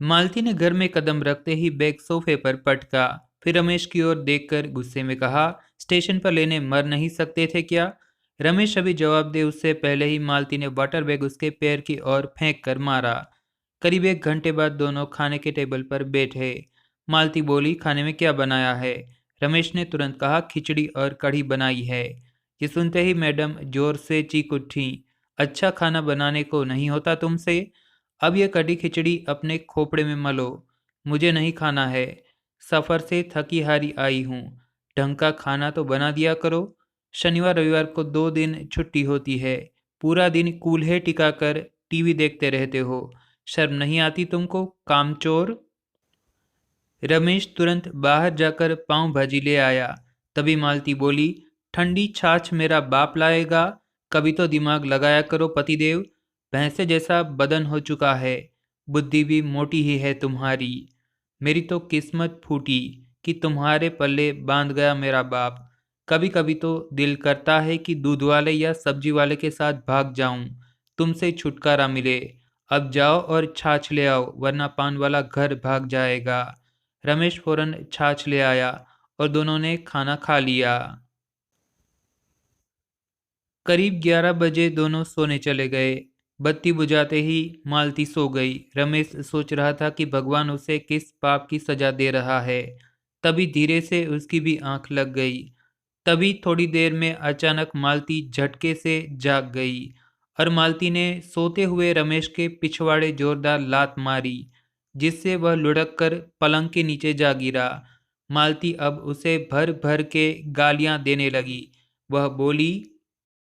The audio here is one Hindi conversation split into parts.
मालती ने घर में कदम रखते ही बैग सोफे पर पटका। फिर रमेश की ओर देखकर गुस्से में कहा, स्टेशन पर लेने मर नहीं सकते थे क्या? रमेश अभी जवाब दे उससे पहले ही मालती ने वाटर बैग उसके पैर की ओर फेंक कर मारा। करीब 1 घंटे बाद दोनों खाने के टेबल पर बैठे। मालती बोली, खाने में क्या बनाया है? रमेश ने तुरंत कहा, खिचड़ी और कढ़ी बनाई है। ये सुनते ही मैडम जोर से चीख उठी, अच्छा खाना बनाने को नहीं होता तुमसे? अब यह कढ़ी खिचड़ी अपने खोपड़े में मलो, मुझे नहीं खाना है। सफ़र से थकी हारी आई हूँ, ढंग का खाना तो बना दिया करो। शनिवार रविवार को 2 दिन छुट्टी होती है, पूरा दिन कूल्हे टिकाकर टीवी देखते रहते हो। शर्म नहीं आती तुमको, कामचोर? रमेश तुरंत बाहर जाकर पाव भाजी ले आया। तभी मालती बोली, ठंडी छाछ मेरा बाप लाएगा? कभी तो दिमाग लगाया करो पतिदेव, भैंसे जैसा बदन हो चुका है, बुद्धि भी मोटी ही है तुम्हारी। मेरी तो किस्मत फूटी कि तुम्हारे पल्ले बांध गया मेरा बाप। कभी कभी तो दिल करता है कि दूध वाले या सब्जी वाले के साथ भाग जाऊं, तुमसे छुटकारा मिले। अब जाओ और छाछ ले आओ, वरना पान वाला घर भाग जाएगा। रमेश फौरन छाछ ले आया और दोनों ने खाना खा लिया। करीब 11 बजे दोनों सोने चले गए। बत्ती बुझाते ही मालती सो गई। रमेश सोच रहा था कि भगवान उसे किस पाप की सजा दे रहा है। तभी धीरे से उसकी भी आंख लग गई। तभी थोड़ी देर में अचानक मालती झटके से जाग गई और मालती ने सोते हुए रमेश के पिछवाड़े जोरदार लात मारी, जिससे वह लुढ़क कर पलंग के नीचे जा गिरा। मालती अब उसे भर भर के गालियां देने लगी। वह बोली,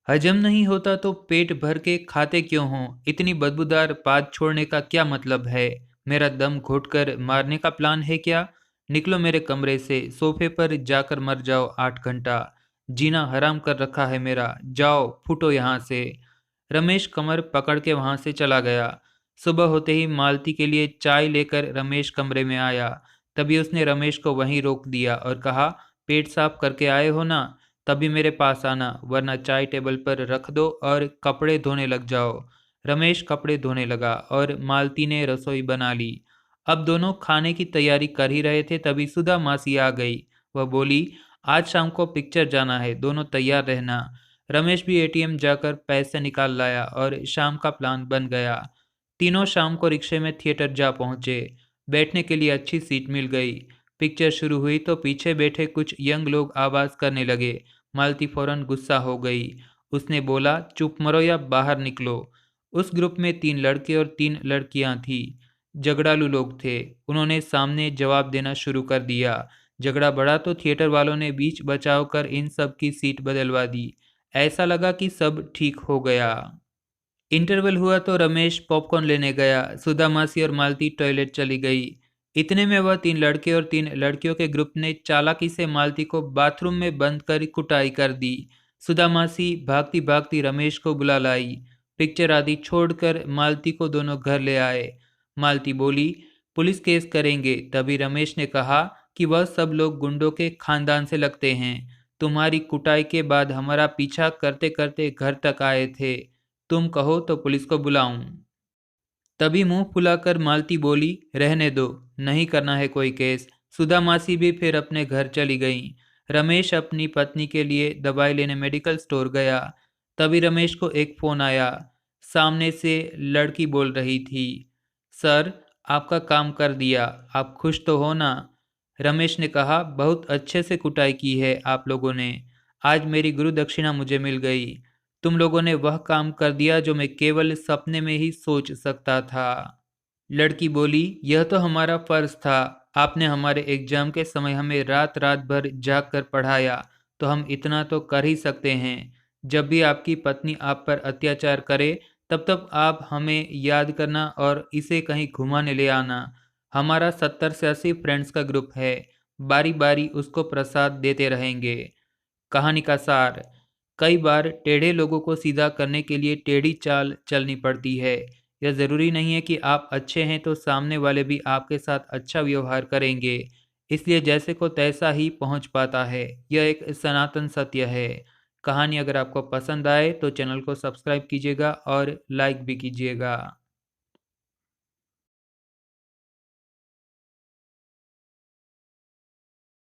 हजम नहीं होता तो पेट भर के खाते क्यों हो? इतनी बदबूदार बात छोड़ने का क्या मतलब है? मेरा दम घोटकर मारने का प्लान है क्या? निकलो मेरे कमरे से, सोफे पर जाकर मर जाओ। 8 घंटा जीना हराम कर रखा है मेरा, जाओ फूटो यहाँ से। रमेश कमर पकड़ के वहां से चला गया। सुबह होते ही मालती के लिए चाय लेकर रमेश कमरे में आया। तभी उसने रमेश को वहीं रोक दिया और कहा, पेट साफ करके आए हो ना? तभी मेरे पास आना, वरना चाय टेबल पर रख दो और कपड़े धोने लग जाओ। रमेश कपड़े धोने लगा और मालती ने रसोई बना ली। अब दोनों खाने की तैयारी कर ही रहे थे, तभी सुधा मासी आ गई। वह बोली, आज शाम को पिक्चर जाना है, दोनों तैयार रहना। रमेश भी एटीएम जाकर पैसे निकाल लाया और शाम का प्लान बन गया। तीनों शाम को रिक्शे में थिएटर जा पहुंचे। बैठने के लिए अच्छी सीट मिल गई। पिक्चर शुरू हुई तो पीछे बैठे कुछ यंग लोग आवाज़ करने लगे। मालती फौरन गुस्सा हो गई। उसने बोला, चुप मरो या बाहर निकलो। उस ग्रुप में 3 लड़के और 3 लड़कियां थी। झगड़ालू लोग थे। उन्होंने सामने जवाब देना शुरू कर दिया। झगड़ा बढ़ा तो थिएटर वालों ने बीच बचाव कर इन सब की सीट बदलवा दी। ऐसा लगा कि सब ठीक हो गया। इंटरवल हुआ तो रमेश पॉपकॉर्न लेने गया। सुधा मासी और मालती टॉयलेट चली गई। इतने में वह 3 लड़के और 3 लड़कियों के ग्रुप ने चालाकी से मालती को बाथरूम में बंद कर कुटाई कर दी। सुधा मासी भागती भागती रमेश को बुला लाई। पिक्चर आदि छोड़कर मालती को दोनों घर ले आए। मालती बोली, पुलिस केस करेंगे। तभी रमेश ने कहा कि वह सब लोग गुंडों के खानदान से लगते हैं। तुम्हारी कुटाई के बाद हमारा पीछा करते करते घर तक आए थे। तुम कहो तो पुलिस को बुलाऊं? तभी मुंह फुलाकर मालती बोली, रहने दो, नहीं करना है कोई केस। सुधा मासी भी फिर अपने घर चली गईं। रमेश अपनी पत्नी के लिए दवाई लेने मेडिकल स्टोर गया। तभी रमेश को एक फोन आया। सामने से लड़की बोल रही थी, सर, आपका काम कर दिया, आप खुश तो हो ना? रमेश ने कहा, बहुत अच्छे से कुटाई की है आप लोगों ने। आज मेरी गुरु दक्षिणा मुझे मिल गई। तुम लोगों ने वह काम कर दिया जो मैं केवल सपने में ही सोच सकता था। लड़की बोली, यह तो हमारा फर्ज था। आपने हमारे एग्जाम के समय हमें रात रात भर जाग कर पढ़ाया, तो हम इतना तो कर ही सकते हैं। जब भी आपकी पत्नी आप पर अत्याचार करे, तब तब आप हमें याद करना और इसे कहीं घुमाने ले आना। हमारा 70 से 80 फ्रेंड्स का ग्रुप है, बारी बारी उसको प्रसाद देते रहेंगे। कहानी का सार, कई बार टेढ़े लोगों को सीधा करने के लिए टेढ़ी चाल चलनी पड़ती है। यह ज़रूरी नहीं है कि आप अच्छे हैं तो सामने वाले भी आपके साथ अच्छा व्यवहार करेंगे। इसलिए जैसे को तैसा ही पहुंच पाता है, यह एक सनातन सत्य है। कहानी अगर आपको पसंद आए तो चैनल को सब्सक्राइब कीजिएगा और लाइक भी कीजिएगा।